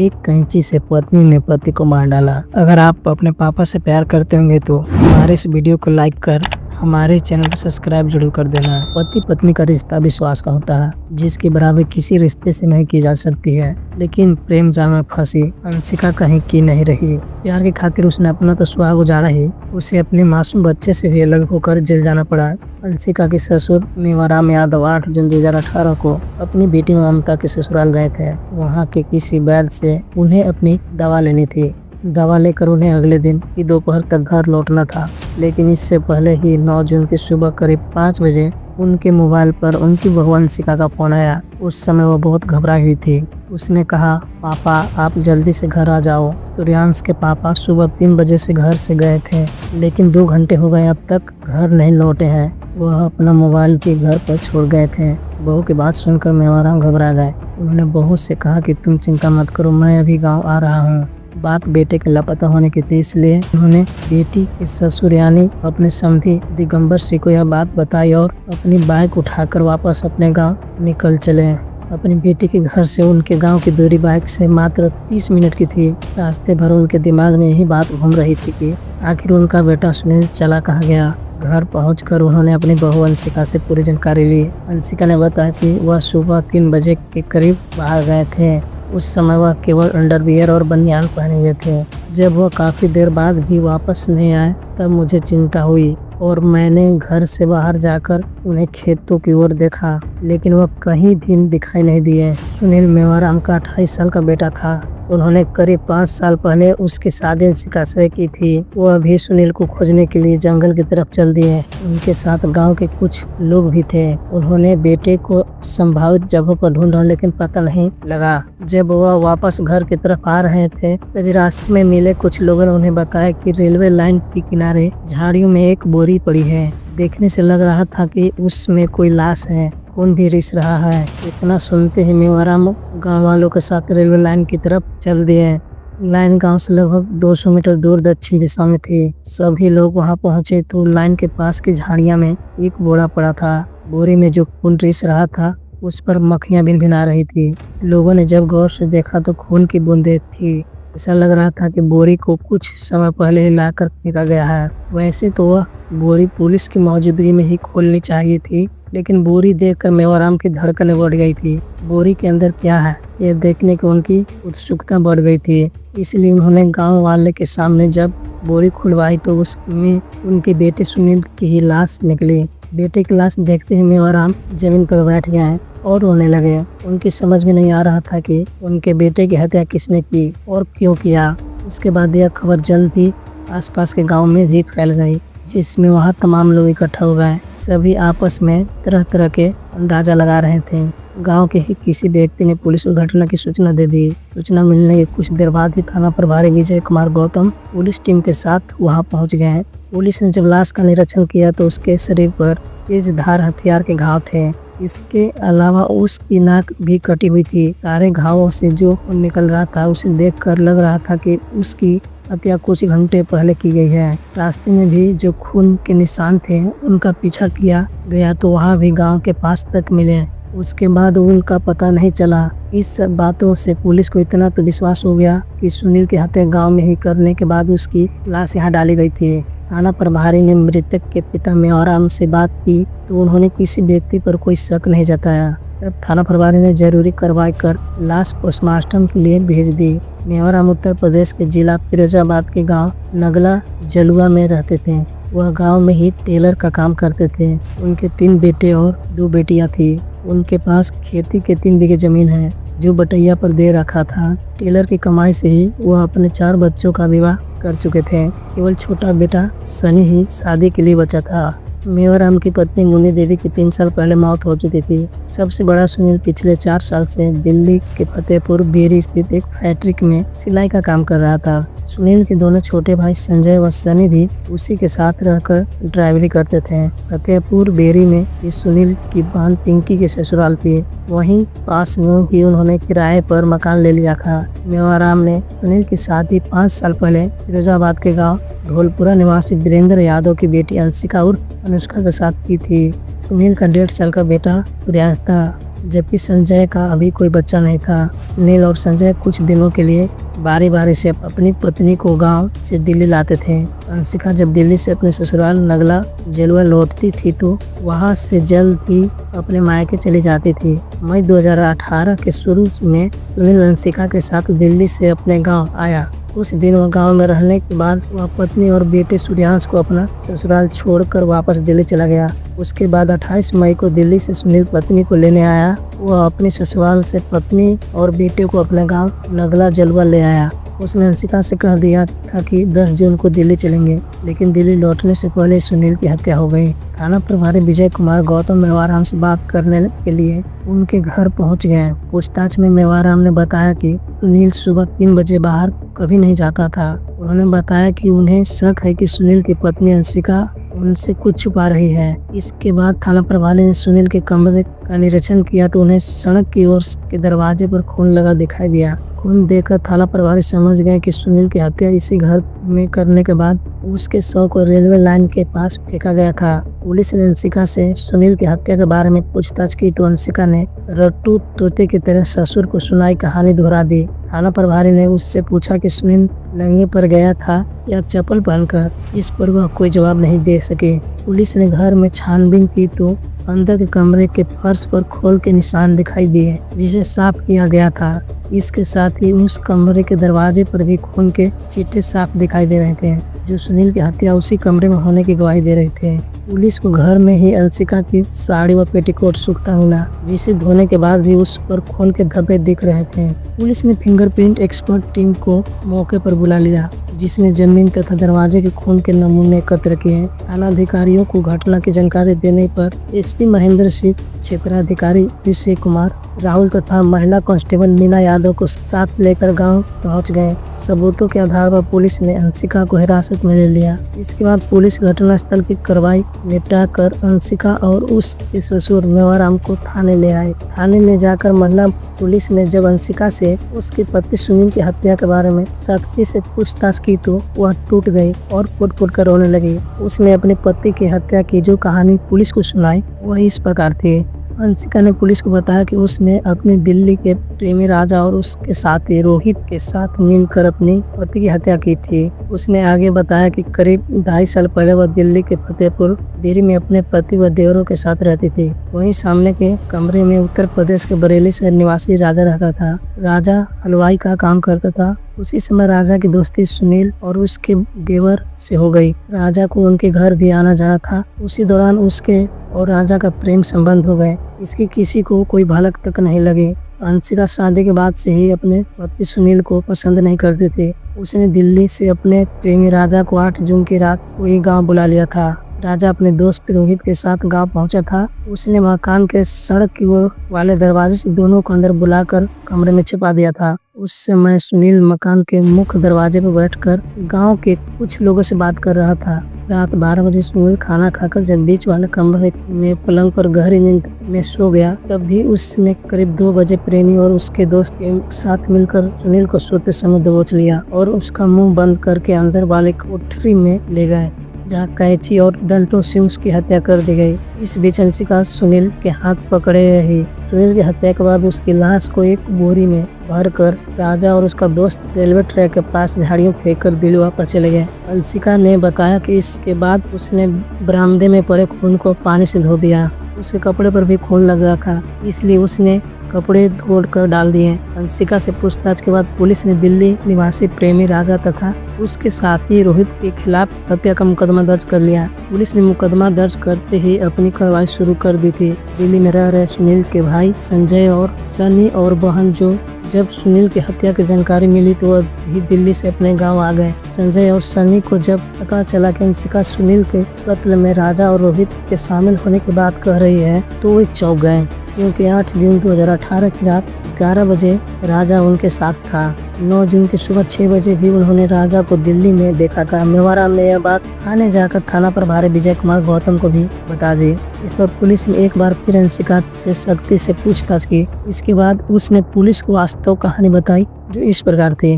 एक कैंची से पत्नी ने पति को मार डाला। अगर आप अपने पापा से प्यार करते होंगे तो हमारे इस वीडियो को लाइक कर हमारे चैनल को सब्सक्राइब जरूर कर देना। पति पत्नी का रिश्ता विश्वास का होता है, जिसकी बराबरी किसी रिश्ते से नहीं की जा सकती है। लेकिन प्रेम जाल में फंसी अंशिका कहीं की नहीं रही। प्यार की खातिर उसने अपना तो सुहाग गुजारा ही, उसे अपने मासूम बच्चे से भी अलग होकर जेल जाना पड़ा। अंशिका के ससुर मेवाराम यादव 8 जून 2018 को अपनी बेटी ममता के ससुराल गए थे। वहाँ के किसी वैद्य से उन्हें अपनी दवा लेनी थी। दवा लेकर उन्हें अगले दिन की दोपहर तक घर लौटना था, लेकिन इससे पहले ही 9 जून की सुबह करीब 5 बजे उनके मोबाइल पर उनकी बहू अंशिका का फोन आया। उस समय वो बहुत घबराई हुई थी। उसने कहा, पापा आप जल्दी से घर आ जाओ। तो रियांश के पापा सुबह 3 बजे से घर से गए थे, लेकिन 2 घंटे हो गए अब तक घर नहीं लौटे हैं। वह अपना मोबाइल भी घर पर छोड़ गए थे। बहू की बात सुनकर मेवाराम घबरा गए। उन्होंने बहू से कहा कि तुम चिंता मत करो, मैं अभी गाँव आ रहा हूँ। बात बेटे के लापता होने की थी, इसलिए उन्होंने बेटी के ससुर यानी अपने समधी दिगंबर सिंह को यह बात बताई और अपनी बाइक उठाकर वापस अपने गांव निकल चले। अपनी बेटी के घर से उनके गांव की दूरी बाइक से मात्र 30 मिनट की थी। रास्ते भर उनके दिमाग में यही बात घूम रही थी कि आखिर उनका बेटा सुनील चला कहाँ गया। घर पहुंचकर उन्होंने अपनी बहू अंशिका से पूरी जानकारी ली। अंशिका ने बताया कि वह सुबह 3 बजे के करीब बाहर गए थे। उस समय वह केवल अंडरवियर और बनियान पहने हुए थे। जब वह काफ़ी देर बाद भी वापस नहीं आए तब मुझे चिंता हुई और मैंने घर से बाहर जाकर उन्हें खेतों की ओर देखा, लेकिन वह कहीं भी दिखाई नहीं दिए। सुनील मेवाराम का 28 साल का बेटा था। उन्होंने करीब 5 साल पहले उसकी शादी अंशिका से की थी। वह भी सुनील को खोजने के लिए जंगल की तरफ चल दिए। उनके साथ गांव के कुछ लोग भी थे। उन्होंने बेटे को संभावित जगहों पर ढूंढा, लेकिन पता नहीं लगा। जब वह वापस घर की तरफ आ रहे थे तभी रास्ते में मिले कुछ लोगों ने उन्हें बताया कि रेलवे लाइन के किनारे झाड़ियों में एक बोरी पड़ी है। देखने से लग रहा था कि उसमें कोई लाश है। खून भी रिस रहा है। इतना सुनते ही मेवाराम गांव वालों के साथ रेलवे लाइन की तरफ चल दिए। लाइन गांव से लगभग 200 मीटर दूर दक्षिण दिशा में थी। सभी लोग वहां पहुंचे तो लाइन के पास की झाड़ियां में एक बोरा पड़ा था। बोरे में जो खून रिस रहा था उस पर मक्खियां भिनभिना रही थी। लोगों ने जब गौर से देखा तो खून की बूंदें थी। ऐसा लग रहा था कि बोरी को कुछ समय पहले ही लाकर फेंका गया है। वैसे तो वह बोरी पुलिस की मौजूदगी में ही खोलनी चाहिए थी, लेकिन बोरी देखकर मेवाराम की धड़कनें बढ़ गई थी। बोरी के अंदर क्या है यह देखने की उनकी उत्सुकता बढ़ गई थी। इसलिए उन्होंने गांव वाले के सामने जब बोरी खुलवाई तो उसमें उनके बेटे सुनील की ही लाश निकली। बेटे की लाश देखते ही मेवाराम जमीन पर बैठ गए और रोने लगे। उनकी समझ में नहीं आ रहा था कि उनके बेटे की हत्या किसने की और क्यों किया। इसके बाद यह खबर जल्द ही आसपास के गांव में भी फैल गई, जिसमें वहाँ तमाम लोग इकट्ठा हो गए। सभी आपस में तरह तरह के अंदाजा लगा रहे थे। गांव के ही किसी व्यक्ति ने पुलिस को घटना की सूचना दे दी। सूचना मिलने के कुछ देर बाद ही थाना प्रभारी विजय कुमार गौतम पुलिस टीम के साथ वहां पहुंच गए। पुलिस ने जब लाश का निरीक्षण किया तो उसके शरीर पर तेज धार हथियार के घाव थे। इसके अलावा उसकी नाक भी कटी हुई थी। सारे घावों से जो खून निकल रहा था उसे देखकर लग रहा था कि उसकी हत्या कुछ घंटे पहले की गई है। रास्ते में भी जो खून के निशान थे उनका पीछा किया गया तो वहाँ भी गांव के पास तक मिले। उसके बाद उनका पता नहीं चला। इस सब बातों से पुलिस को इतना तो विश्वास हो गया कि सुनील की हत्या गांव में ही करने के बाद उसकी लाश यहाँ डाली गई थी। थाना प्रभारी ने मृतक के पिता मेवाराम से बात की तो उन्होंने किसी व्यक्ति पर कोई शक नहीं जताया। तब थाना प्रभारी ने जरूरी कार्रवाई कर लाश पोस्टमार्टम के लिए भेज दी। मेवाराम उत्तर प्रदेश के जिला फिरोजाबाद के गांव नगला जलुआ में रहते थे। वह गांव में ही टेलर का काम करते थे। उनके 3 बेटे और 2 बेटियां थी। उनके पास खेती के 3 बीघे जमीन है जो बटैया पर दे रखा था। टेलर की कमाई से ही वह अपने 4 बच्चों का विवाह कर चुके थे। केवल छोटा बेटा सनी ही शादी के लिए बचा था। मेवाराम की पत्नी मुन्नी देवी की 3 साल पहले मौत हो चुकी थी। सबसे बड़ा सुनील पिछले 4 साल से दिल्ली के फतेहपुर बेरी स्थित एक फैक्ट्री में सिलाई का काम कर रहा था। सुनील के दोनों छोटे भाई संजय व सनी भी उसी के साथ रहकर ड्राइवरी करते थे। फतेहपुर बेरी में ये सुनील की बहन पिंकी के ससुराल थी। वहीं पास में ही उन्होंने किराए पर मकान ले लिया था। मेवाराम ने सुनील की शादी 5 साल पहले फिरोजाबाद के गांव ढोलपुरा निवासी वीरेंद्र यादव की बेटी अंशिका और अनुष्का के साथ की थी। सुनील का 1.5 साल का बेटा प्रियांश था। जबकि संजय का अभी कोई बच्चा नहीं था। सुनील और संजय कुछ दिनों के लिए बारी बारी से अपनी पत्नी को गांव से दिल्ली लाते थे। अंशिका जब दिल्ली से अपने ससुराल नगला जेलवा लौटती थी तो वहां से जल्द ही अपने मायके चली जाती थी। मई 2018 के शुरू में सुनील अंशिका के साथ दिल्ली से अपने गांव आया। कुछ दिन वह गांव में रहने के बाद वह पत्नी और बेटे सूर्यांश को अपना ससुराल छोड़कर वापस दिल्ली चला गया। उसके बाद 28 मई को दिल्ली से सुनील पत्नी को लेने आया। वह अपने ससुराल से पत्नी और बेटे को अपने गांव नगला जलवा ले आया। उसने अंशिका से कह दिया था कि 10 जून को दिल्ली चलेंगे, लेकिन दिल्ली लौटने से पहले सुनील की हत्या हो गई। थाना प्रभारी विजय कुमार गौतम मेवाराम से बात करने के लिए उनके घर पहुंच गए। पूछताछ में मेवाराम ने बताया कि सुनील सुबह 3 बजे बाहर कभी नहीं जाता था। उन्होंने बताया कि उन्हें शक है कि सुनील की पत्नी अंशिका उनसे कुछ छुपा रही है। इसके बाद थाना प्रभारी ने सुनील के कमरे का निरीक्षण किया तो उन्हें सड़क की ओर के दरवाजे पर खून लगा दिखाई दिया। खून देखकर थाना प्रभारी समझ गए कि सुनील की हत्या इसी घर में करने के बाद उसके शव को रेलवे लाइन के पास फेंका गया था। पुलिस ने अंशिका से सुनील की हत्या के बारे में पूछताछ की तो अंशिका ने रट्टू तोते की तरह ससुर को सुनाई कहानी दोहरा दी। थाना प्रभारी ने उससे पूछा कि सुनील नंगे पर गया था या चप्पल पहनकर। इस पर वह कोई जवाब नहीं दे सके। पुलिस ने घर में छानबीन की तो अंदर के कमरे के फर्श पर खोल के निशान दिखाई दिए, जिसे साफ किया गया था। इसके साथ ही उस कमरे के दरवाजे पर भी खून के छींटे साफ दिखाई दे रहे थे, जो सुनील की हत्या उसी कमरे में होने की गवाही दे रहे थे। पुलिस को घर में ही अंशिका की साड़ी व पेटीकोट सूखता मिला, जिसे धोने के बाद भी उस पर खून के धब्बे दिख रहे थे। पुलिस ने फिंगरप्रिंट एक्सपर्ट टीम को मौके पर बुला लिया, जिसने जमीन तथा दरवाजे के खून के नमूने एकत्र किए। थाना अधिकारियों को घटना की जानकारी देने पर एसपी महेंद्र सिंह, क्षेत्राधिकारी ऋषि कुमार, राहुल तथा महिला कांस्टेबल मीना यादव को साथ लेकर गांव पहुंच गए। सबूतों के आधार पर पुलिस ने अंशिका को हिरासत में ले लिया। इसके बाद पुलिस घटनास्थल की कार्रवाई निपटा कर अंशिका और उसके ससुर मेवाराम को थाने ले आए। थाने ले जाकर महिला पुलिस ने जब अंशिका से उसके पति सुनील की हत्या के बारे में सख्ती से पूछताछ की तो वह टूट गई और फुट फुट कर रोने लगी। उसने अपने पति की हत्या की जो कहानी पुलिस को सुनाई वह इस प्रकार थी। अंशिका ने पुलिस को बताया कि उसने अपनी दिल्ली के प्रेमी राजा और उसके साथी रोहित के साथ मिलकर अपनी पति की हत्या की थी। उसने आगे बताया कि करीब 2.5 साल पहले वह दिल्ली के फतेहपुर देरी में अपने पति व देवरों के साथ रहती थी। वहीं सामने के कमरे में उत्तर प्रदेश के बरेली शहर निवासी राजा रहता था। राजा हलवाई का काम करता था। उसी समय राजा की दोस्ती सुनील और उसके देवर से हो गई। राजा को उनके घर भी आना जाना था। उसी दौरान उसके और राजा का प्रेम संबंध हो गए। इसकी किसी को कोई भनक तक नहीं लगी। अंशिका शादी के बाद से ही अपने पति सुनील को पसंद नहीं करते थे। उसने दिल्ली से अपने प्रेमी राजा को 8 जून की रात वही गांव बुला लिया था। राजा अपने दोस्त रोहित के साथ गांव पहुंचा था। उसने मकान के सड़क की ओर वाले दरवाजे से दोनों को अंदर बुलाकर कमरे में छिपा दिया था। उस समय सुनील मकान के मुख्य दरवाजे पर बैठकर गांव के कुछ लोगों से बात कर रहा था। रात 12 बजे सुनील खाना खाकर जब बीच वाले कमरे में पलंग पर गहरी नींद में सो गया, तब भी उसने करीब 2 बजे प्रेमी और उसके दोस्त के साथ मिलकर सुनील को सोते समय दबोच लिया और उसका मुंह बंद करके अंदर वाले कोठरी में ले गए, जहाँ कैंची और डंडों से उसकी हत्या कर दी गई। इस बीच अंशिका सुनील के हाथ पकड़े रही। सुनील की हत्या के बाद उसकी लाश को एक बोरी में भरकर राजा और उसका दोस्त रेलवे ट्रैक के पास झाड़ियों फेंककर दिल्ली वापस चले गए। अंशिका ने बताया कि इसके बाद उसने बरामदे में पड़े खून को पानी से धो दिया। उसके कपड़े पर भी खून लगा था, इसलिए उसने कपड़े धोड़ कर डाल दिए। अंशिका से पूछताछ के बाद पुलिस ने दिल्ली निवासी प्रेमी राजा तथा उसके साथी रोहित के खिलाफ हत्या का मुकदमा दर्ज कर लिया। पुलिस ने मुकदमा दर्ज करते ही अपनी कार्रवाई शुरू कर दी थी। दिल्ली में रह रहे सुनील के भाई संजय और सनी और बहन जो जब सुनील की हत्या की जानकारी मिली तो वह भी दिल्ली से अपने गांव आ गए। संजय और सनी को जब पता चला कि अंशिका सुनील के कत्ल में राजा और रोहित के शामिल होने की बात कह रही है तो वे चौंक गए, क्योंकि 8 जून 2018 की रात 11 बजे राजा उनके साथ था। 9 जून की सुबह 6 बजे भी उन्होंने राजा को दिल्ली में देखा था। मेवाराम ने यह बात थाने जाकर थाना प्रभारी विजय कुमार गौतम को भी बता दी। इस पर पुलिस ने एक बार फिर अंशिका से सख्ती से पूछताछ की। इसके बाद उसने पुलिस को वास्तव कहानी बताई, जो इस प्रकार थी।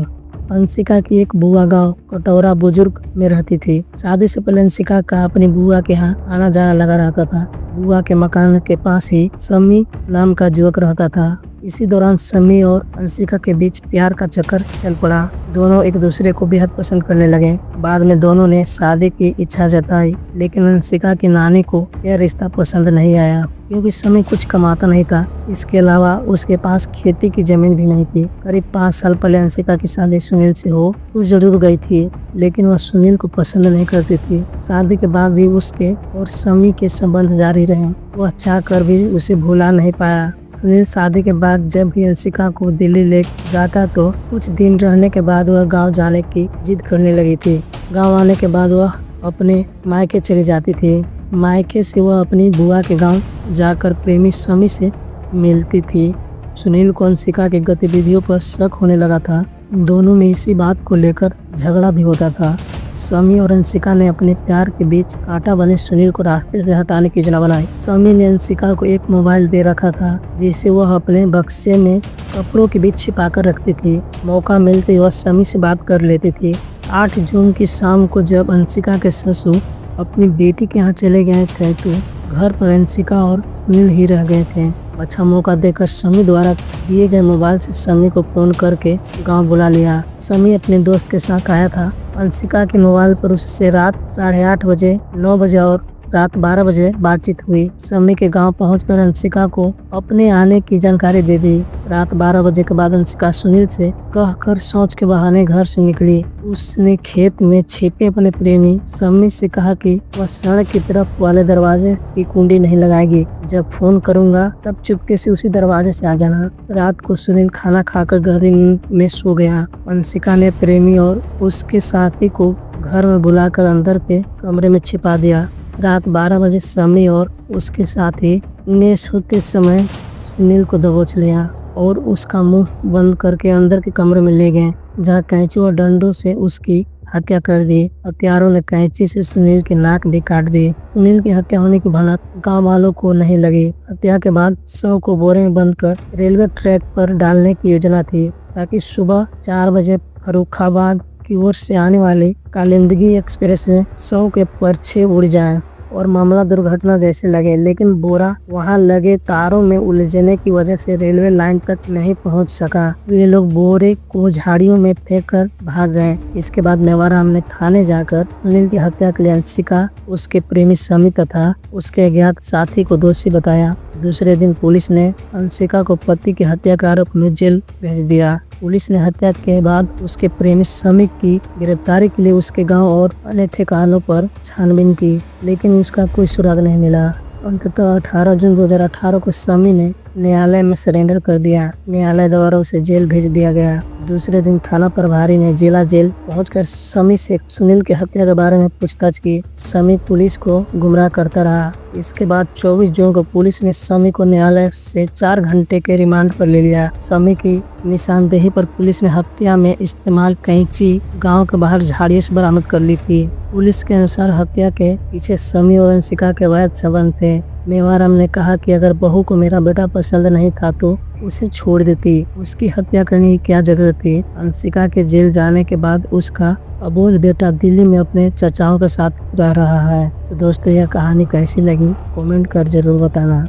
अंशिका की एक बुआ गांव कटौरा बुजुर्ग में रहती थी। शादी से पहले अंशिका का अपनी बुआ के यहाँ आना जाना लगा रहता था। बुआ के मकान के पास ही समी नाम का युवक रहता था। इसी दौरान समी और अंशिका के बीच प्यार का चक्कर चल पड़ा। दोनों एक दूसरे को बेहद पसंद करने लगे। बाद में दोनों ने शादी की इच्छा जताई, लेकिन अंशिका की नानी को यह रिश्ता पसंद नहीं आया, क्योंकि समी कुछ कमाता नहीं था। इसके अलावा उसके पास खेती की जमीन भी नहीं थी। करीब 5 साल पहले अंशिका की शादी सुनील से हो तो जरूर गई थी, लेकिन वह सुनील को पसंद नहीं करती थी। शादी के बाद भी उसके और समी के संबंध जारी रहे। वह चाह कर भी उसे भुला नहीं पाया। सुनील शादी के बाद जब भी अंशिका को दिल्ली ले जाता तो कुछ दिन रहने के बाद वह गांव जाने की जिद करने लगी थी। गांव आने के बाद वह अपने मायके चली जाती थी। मायके से वह अपनी बुआ के गांव जाकर प्रेमी समी से मिलती थी। सुनील को अंशिका की गतिविधियों पर शक होने लगा था। दोनों में इसी बात को लेकर झगड़ा भी होता था। समी और अंशिका ने अपने प्यार के बीच कांटा बने सुनील को रास्ते से हटाने की योजना बनाई। समी ने अंशिका को एक मोबाइल दे रखा था, जिसे वह अपने बक्से में कपड़ों के बीच छिपा कर रखती थी। मौका मिलते वह समी से बात कर लेती थी। 8 जून की शाम को जब अंशिका के ससुर अपनी बेटी के यहाँ चले गए थे तो घर पर अंशिका और सुनील ही रह गए थे। अच्छा मौका देकर समी द्वारा दिए गए मोबाइल से समी को फोन करके गांव बुला लिया। समी अपने दोस्त के साथ आया था। अंशिका के मोबाइल पर उससे रात 8:30 बजे, 9 बजे और रात 12 बजे बातचीत हुई। समी के गांव पहुंचकर अंशिका को अपने आने की जानकारी दे दी। रात 12 बजे के बाद अंशिका सुनील से कहकर शौच के बहाने घर से निकली। उसने खेत में छिपे अपने प्रेमी समी से कहा कि वह सड़क की तरफ वाले दरवाजे की कुंडी नहीं लगाएगी। जब फोन करूंगा तब चुपके से उसी दरवाजे से आ जाना। रात को सुनील खाना खाकर गहरी नींद में सो गया। अंशिका ने प्रेमी और उसके साथी को घर में बुलाकर अंदर के कमरे में छिपा दिया। रात 12 बजे समी और उसके साथी ने सोते समय सुनील को दबोच लिया और उसका मुंह बंद करके अंदर के कमरे में ले गए, जहां कैंची और डंडों से उसकी हत्या कर दी। हत्यारों ने कैंची से सुनील की नाक भी काट दी। सुनील की हत्या होने की भनक गांव वालों को नहीं लगी। हत्या के बाद शव को बोरे में बंद कर रेलवे ट्रैक पर डालने की योजना थी, ताकि सुबह 4 बजे फर्रुखाबाद की ओर से आने वाली कालिंदगी एक्सप्रेस में शव के पर्चे उड़ जाएं और मामला दुर्घटना जैसे लगे। लेकिन बोरा वहां लगे तारों में उलझने की वजह से रेलवे लाइन तक नहीं पहुंच सका। वे लोग बोरे को झाड़ियों में फेंक कर भाग गए। इसके बाद मेवाराम ने थाने जाकर सुनील की हत्या के लिए अंशिका, उसके प्रेमी समी तथा उसके अज्ञात साथी को दोषी बताया। दूसरे दिन पुलिस ने अंशिका को पति की हत्या के आरोप में जेल भेज दिया। पुलिस ने हत्या के बाद उसके प्रेमी समी की गिरफ्तारी के लिए उसके गांव और अन्य ठिकानों पर छानबीन की, लेकिन उसका कोई सुराग नहीं मिला। अंततः 18 जून 2018 को समी ने न्यायालय में सरेंडर कर दिया। न्यायालय द्वारा उसे जेल भेज दिया गया। दूसरे दिन थाना प्रभारी ने जिला जेल पहुंचकर समी से सुनील की हत्या के बारे में पूछताछ की। समी पुलिस को गुमराह करता रहा। इसके बाद 24 जून को पुलिस ने समी को न्यायालय से 4 घंटे के रिमांड पर ले लिया। समी की निशानदेही पर पुलिस ने हत्या में इस्तेमाल कैंची गांव के बाहर झाड़ियों से बरामद कर ली थी। पुलिस के अनुसार हत्या के पीछे समी और अंशिका के अवैध संबंध थे। मेवाराम ने कहा कि अगर बहू को मेरा बेटा पसंद नहीं था तो उसे छोड़ देती, उसकी हत्या करने की क्या जरूरत थी। अंशिका के जेल जाने के बाद उसका अबोध बेटा दिल्ली में अपने चचाओं के साथ रह रहा है। तो दोस्तों, यह कहानी कैसी लगी कमेंट कर जरूर बताना।